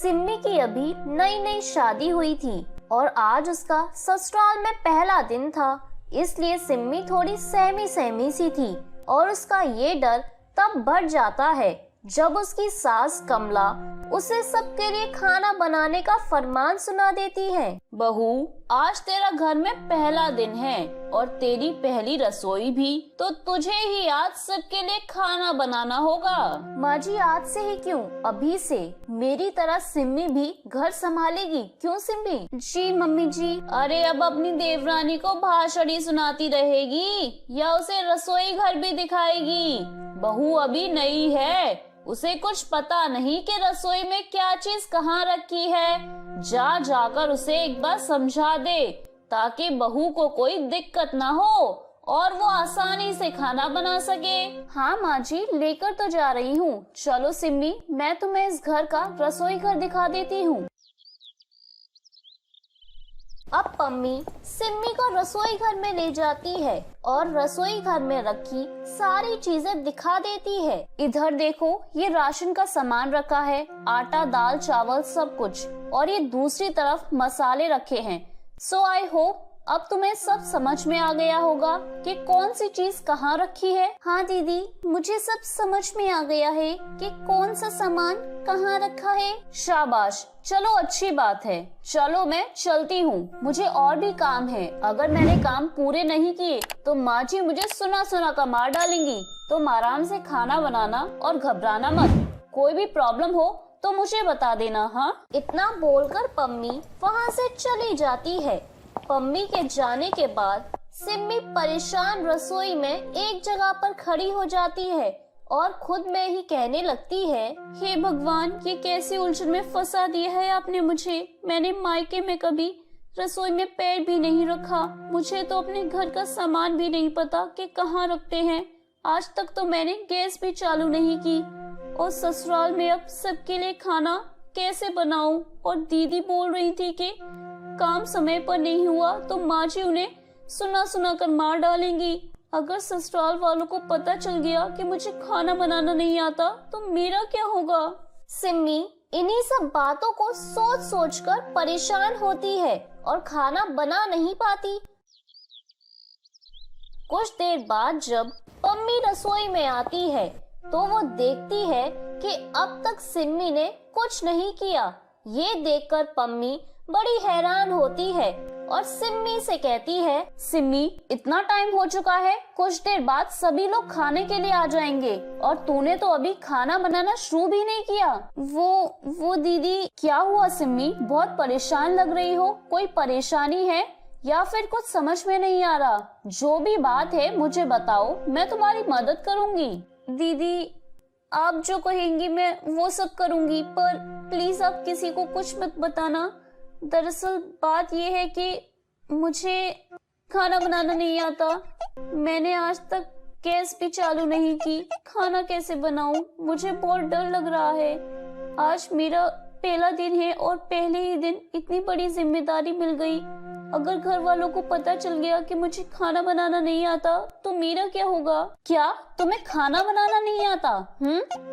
सिम्मी की अभी नई नई शादी हुई थी और आज उसका ससुराल में पहला दिन था, इसलिए सिम्मी थोड़ी सहमी सहमी सी थी। और उसका ये डर तब बढ़ जाता है जब उसकी सास कमला उसे सबके लिए खाना बनाने का फरमान सुना देती है। बहू, आज तेरा घर में पहला दिन है और तेरी पहली रसोई भी, तो तुझे ही आज सबके लिए खाना बनाना होगा। माँ जी, आज से ही क्यों, अभी से मेरी तरह सिम्मी भी घर संभालेगी, क्यों सिम्मी? जी मम्मी जी। अरे अब अपनी देवरानी को भाषणी सुनाती रहेगी या उसे रसोई घर भी दिखाएगी? बहू अभी नई है, उसे कुछ पता नहीं कि रसोई में क्या चीज कहाँ रखी है। जाकर उसे एक बार समझा दे ताकि बहू को कोई दिक्कत ना हो और वो आसानी से खाना बना सके। हाँ माँ जी, लेकर तो जा रही हूँ। चलो सिम्मी, मैं तुम्हें इस घर का रसोई घर दिखा देती हूँ। अब पम्मी सिम्मी को रसोई घर में ले जाती है और रसोई घर में रखी सारी चीजें दिखा देती है। इधर देखो, ये राशन का सामान रखा है, आटा, दाल, चावल, सब कुछ। और ये दूसरी तरफ मसाले रखे हैं। सो आई होप अब तुम्हें सब समझ में आ गया होगा कि कौन सी चीज कहाँ रखी है। हाँ दीदी, मुझे सब समझ में आ गया है कि कौन सा सामान कहाँ रखा है। शाबाश, चलो अच्छी बात है। चलो मैं चलती हूँ, मुझे और भी काम है। अगर मैंने काम पूरे नहीं किए तो माँ जी मुझे सुना सुना कर मार डालेंगी। तुम आराम से खाना बनाना और घबराना मत। कोई भी प्रॉब्लम हो तो मुझे बता देना। हाँ, इतना बोलकर पम्मी वहाँ से चली जाती है। पम्मी के जाने के बाद सिम्मी परेशान रसोई में एक जगह पर खड़ी हो जाती है और खुद में ही कहने लगती है, हे भगवान, ये कैसी उलझन में फंसा दिया है आपने मुझे। मैंने मायके में कभी रसोई में पैर भी नहीं रखा। मुझे तो अपने घर का सामान भी नहीं पता कि कहाँ रखते हैं। आज तक तो मैंने गैस भी चालू नहीं की और ससुराल में अब सबके लिए खाना कैसे बनाऊं। और दीदी बोल रही थी कि काम समय पर नहीं हुआ तो माँ जी उन्हें सुना सुना कर मार डालेंगी। अगर ससुराल वालों को पता चल गया कि मुझे खाना बनाना नहीं आता तो मेरा क्या होगा? सिम्मी इन्हीं सब बातों को सोच सोच कर परेशान होती है और खाना बना नहीं पाती। कुछ देर बाद जब पम्मी रसोई में आती है तो वो देखती है कि अब तक सिम्मी ने कुछ नहीं किया। ये देखकर पम्मी बड़ी हैरान होती है और सिम्मी से कहती है, सिम्मी, इतना टाइम हो चुका है, कुछ देर बाद सभी लोग खाने के लिए आ जाएंगे और तूने तो अभी खाना बनाना शुरू भी नहीं किया। वो दीदी। क्या हुआ सिम्मी, बहुत परेशान लग रही हो? कोई परेशानी है या फिर कुछ समझ में नहीं आ रहा? जो भी बात है मुझे बताओ, मैं तुम्हारी मदद करूंगी। दीदी, आप जो कहेंगी मैं वो सब करूंगी, पर प्लीज आप किसी को कुछ मत बताना। दरअसल बात ये है कि मुझे खाना बनाना नहीं आता। मैंने आज तक गैस भी चालू नहीं की, खाना कैसे बनाऊं? मुझे बहुत डर लग रहा है। आज मेरा पहला दिन है और पहले ही दिन इतनी बड़ी जिम्मेदारी मिल गई। अगर घर वालों को पता चल गया कि मुझे खाना बनाना नहीं आता तो मेरा क्या होगा? क्या तुम्हें खाना बनाना नहीं आता?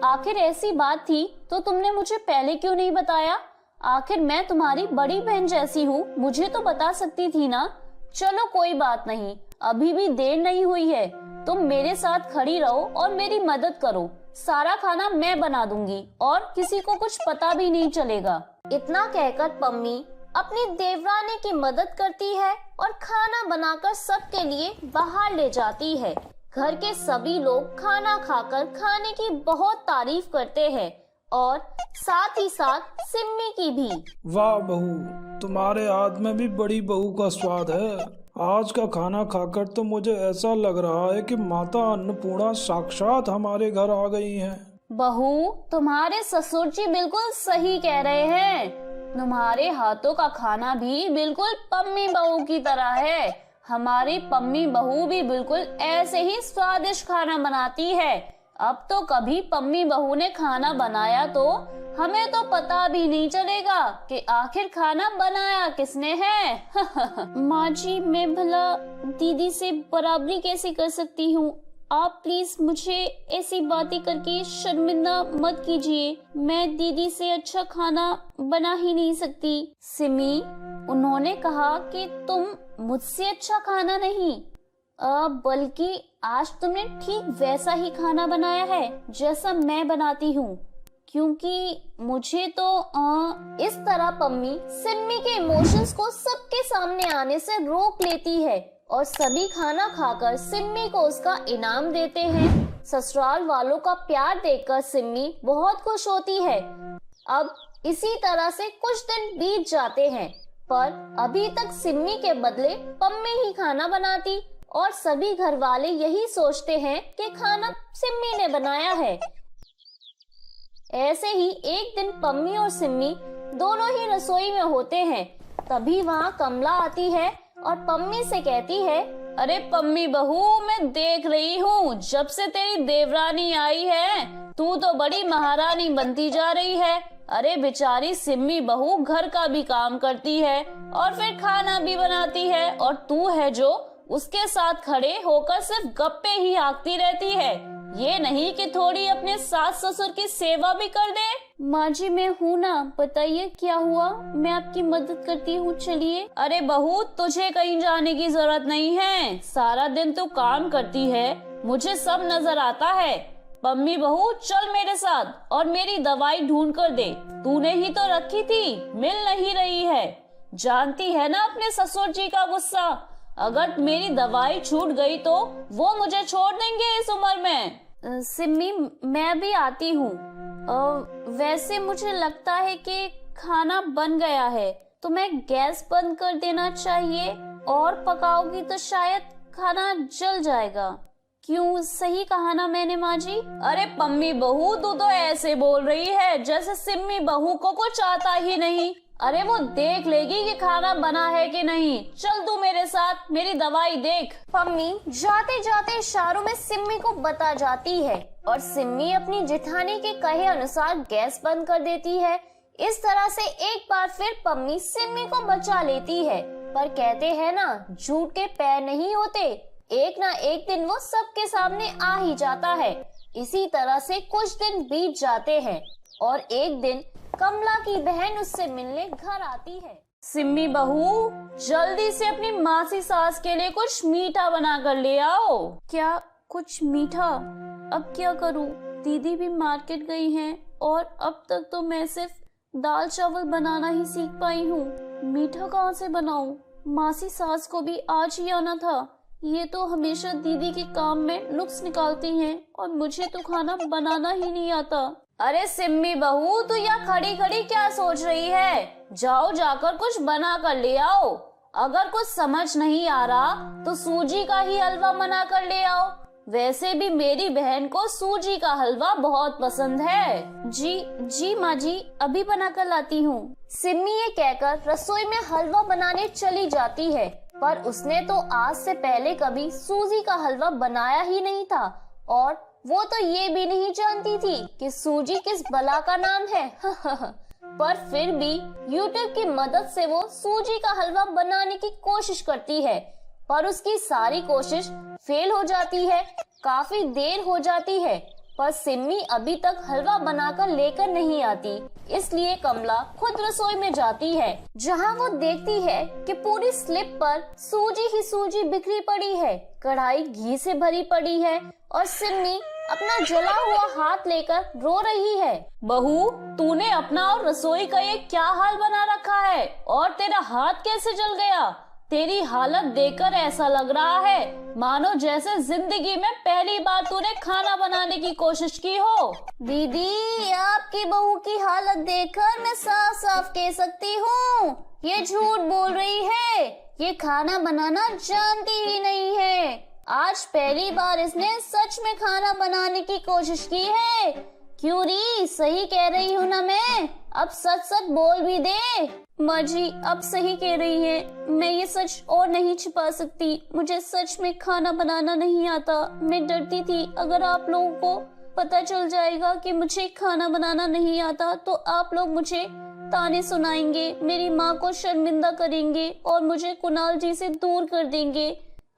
आखिर ऐसी बात थी तो तुमने मुझे पहले क्यों नहीं बताया? आखिर मैं तुम्हारी बड़ी बहन जैसी हूँ, मुझे तो बता सकती थी ना। चलो कोई बात नहीं, अभी भी देर नहीं हुई है। तुम मेरे साथ खड़ी रहो और मेरी मदद करो। सारा खाना मैं बना दूंगी और किसी को कुछ पता भी नहीं चलेगा। इतना कहकर पम्मी अपनी देवरानी की मदद करती है और खाना बनाकर सबके लिए बाहर ले जाती है। घर के सभी लोग खाना खाकर खाने की बहुत तारीफ करते हैं और साथ ही साथ सिम्मी की भी। वाह बहू, तुम्हारे हाथ में भी बड़ी बहू का स्वाद है। आज का खाना खाकर तो मुझे ऐसा लग रहा है कि माता अन्नपूर्णा साक्षात हमारे घर आ गई हैं। बहू, तुम्हारे ससुर जी बिल्कुल सही कह रहे हैं। तुम्हारे हाथों का खाना भी बिल्कुल पम्मी बहू की तरह है। हमारी पम्मी बहू भी बिल्कुल ऐसे ही स्वादिष्ट खाना बनाती है। अब तो कभी पम्मी बहू ने खाना बनाया तो हमें तो पता भी नहीं चलेगा कि आखिर खाना बनाया किसने है। माँ जी, मैं भला दीदी से बराबरी कैसे कर सकती हूँ? आप प्लीज मुझे ऐसी बातें करके शर्मिंदा मत कीजिए। मैं दीदी से अच्छा खाना बना ही नहीं सकती। सिमी, उन्होंने कहा कि तुम मुझसे अच्छा खाना नहीं, बल्कि आज तुमने ठीक वैसा ही खाना बनाया है जैसा मैं बनाती हूँ, क्योंकि मुझे तो इस तरह पम्मी सिमी के इमोशंस को सबके सामने आने से रोक लेती है और सभी खाना खाकर सिमी को उसका इनाम देते हैं। ससुराल वालों का प्यार देखकर सिमी बहुत खुश होती है। अब इसी तरह से कुछ दिन बीत जाते हैं, पर अभी तक सिमी के बदले पम्मी ही खाना बनाती और सभी घर वाले यही सोचते हैं कि खाना सिमी ने बनाया है। ऐसे ही एक दिन पम्मी और सिमी दोनों ही रसोई में होते हैं। तभी वहाँ कमला आती है और पम्मी से कहती है, अरे पम्मी बहू, मैं देख रही हूँ जब से तेरी देवरानी आई है तू तो बड़ी महारानी बनती जा रही है। अरे बेचारी सिम्मी बहू घर का भी काम करती है और फिर खाना भी बनाती है, और तू है जो उसके साथ खड़े होकर सिर्फ गप्पे ही हाँकती रहती है। ये नहीं कि थोड़ी अपने सास ससुर की सेवा भी कर दे। माँ जी, मैं हूँ ना, बताइए क्या हुआ, मैं आपकी मदद करती हूँ, चलिए। अरे बहू, तुझे कहीं जाने की जरूरत नहीं है, सारा दिन तू काम करती है, मुझे सब नजर आता है। पम्मी बहू, चल मेरे साथ और मेरी दवाई ढूंढ कर दे, तूने ही तो रखी थी, मिल नहीं रही है। जानती है ना अपने ससुर जी का गुस्सा, अगर मेरी दवाई छूट गई तो वो मुझे छोड़ देंगे इस उम्र में। सिमी, मैं भी आती हूँ। वैसे मुझे लगता है कि खाना बन गया है, तो मैं गैस बंद कर देना चाहिए, और पकाओगी तो शायद खाना जल जाएगा। क्यों, सही कहा ना मैंने माँ जी? अरे पम्मी बहू, तू तो ऐसे बोल रही है जैसे सिम्मी बहू को कुछ आता ही नहीं। अरे वो देख लेगी कि खाना बना है कि नहीं। चल तू मेरे साथ, मेरी दवाई देख। पम्मी जाते जाते इशारों में सिम्मी को बता जाती है और सिम्मी अपनी जिठानी के कहे अनुसार गैस बंद कर देती है। इस तरह से एक बार फिर पम्मी सिम्मी को बचा लेती है। पर कहते हैं ना, झूठ के पैर नहीं होते, एक ना एक दिन वो सबके सामने आ ही जाता है। इसी तरह से कुछ दिन बीत जाते हैं और एक दिन कमला की बहन उससे मिलने घर आती है। सिम्मी बहू, जल्दी से अपनी मासी सास के लिए कुछ मीठा बना कर ले आओ। क्या कुछ मीठा? अब क्या करूं? दीदी भी मार्केट गई हैं और अब तक तो मैं सिर्फ दाल चावल बनाना ही सीख पाई हूँ। मीठा कहाँ से बनाऊं? मासी सास को भी आज ही आना था। ये तो हमेशा दीदी के काम में नुक्स निकालती हैं और मुझे तो खाना बनाना ही नहीं आता। अरे सिम्मी बहू, तू यहाँ खड़ी खड़ी क्या सोच रही है? जाओ, जाकर कुछ बना कर ले आओ। अगर कुछ समझ नहीं आ रहा तो सूजी का ही हलवा बना कर ले आओ। वैसे भी मेरी बहन को सूजी का हलवा बहुत पसंद है। जी माँ जी, अभी बना कर लाती हूँ। सिम्मी ये कहकर रसोई में हलवा बनाने चली जाती है, पर उसने तो आज से पहले कभी सूजी का हलवा बनाया ही नहीं था और वो तो ये भी नहीं जानती थी कि सूजी किस बला का नाम है। पर फिर भी YouTube की मदद से वो सूजी का हलवा बनाने की कोशिश करती है, पर उसकी सारी कोशिश फेल हो जाती है। काफी देर हो जाती है, पर सिम्मी अभी तक हलवा बनाकर लेकर नहीं आती। इसलिए कमला खुद रसोई में जाती है, जहां वो देखती है कि पूरी स्लिप पर सूजी ही सूजी बिखरी पड़ी है, कढ़ाई घी से भरी पड़ी है और सिम्मी अपना जला हुआ हाथ लेकर रो रही है। बहू, तूने अपना और रसोई का ये क्या हाल बना रखा है और तेरा हाथ कैसे जल गया? तेरी हालत देखकर ऐसा लग रहा है मानो जैसे जिंदगी में पहली बार तूने खाना बनाने की कोशिश की हो। दीदी, आपकी बहू की हालत देखकर मैं साफ साफ कह सकती हूँ, ये झूठ बोल रही है। ये खाना बनाना जानती ही नहीं है। आज पहली बार इसने सच में खाना बनाने की कोशिश की है। क्यों री, सही कह रही हूँ ना मैं? अब सच सच बोल भी दे। माँ जी, आप सही कह रही हैं। मैं ये सच और नहीं छिपा सकती। मुझे सच में खाना बनाना नहीं आता। मैं डरती थी अगर आप लोगों को पता चल जाएगा कि मुझे खाना बनाना नहीं आता तो आप लोग मुझे ताने सुनाएंगे, मेरी माँ को शर्मिंदा करेंगे और मुझे कुणाल जी से दूर कर देंगे।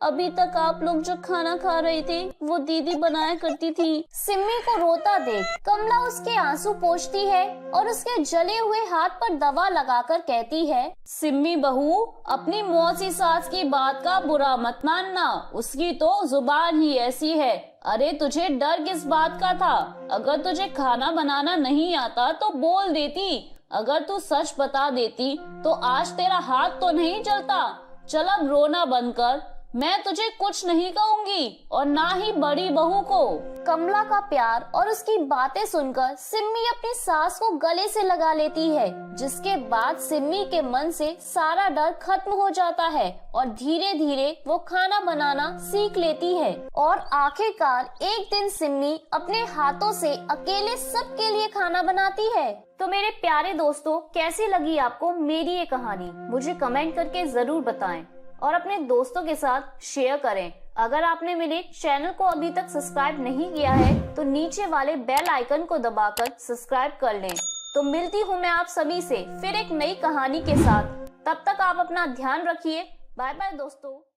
अभी तक आप लोग जो खाना खा रहे थे वो दीदी बनाया करती थी। सिम्मी को रोता देख कमला उसके आंसू पोंछती है और उसके जले हुए हाथ पर दवा लगाकर कहती है, सिम्मी बहू, अपनी मौसी सास की बात का बुरा मत मानना, उसकी तो जुबान ही ऐसी है। अरे तुझे डर किस बात का था? अगर तुझे खाना बनाना नहीं आता तो बोल देती। अगर तू सच बता देती तो आज तेरा हाथ तो नहीं जलता। चल अब रोना बंद कर, मैं तुझे कुछ नहीं कहूंगी और ना ही बड़ी बहू को। कमला का प्यार और उसकी बातें सुनकर सिम्मी अपनी सास को गले से लगा लेती है, जिसके बाद सिम्मी के मन से सारा डर खत्म हो जाता है और धीरे धीरे वो खाना बनाना सीख लेती है। और आखिरकार एक दिन सिम्मी अपने हाथों से अकेले सबके लिए खाना बनाती है। तो मेरे प्यारे दोस्तों, कैसी लगी आपको मेरी ये कहानी? मुझे कमेंट करके जरूर बताएं और अपने दोस्तों के साथ शेयर करें। अगर आपने मेरे चैनल को अभी तक सब्सक्राइब नहीं किया है तो नीचे वाले बेल आइकन को दबाकर सब्सक्राइब कर लें। तो मिलती हूँ मैं आप सभी से फिर एक नई कहानी के साथ। तब तक आप अपना ध्यान रखिए। बाय बाय दोस्तों।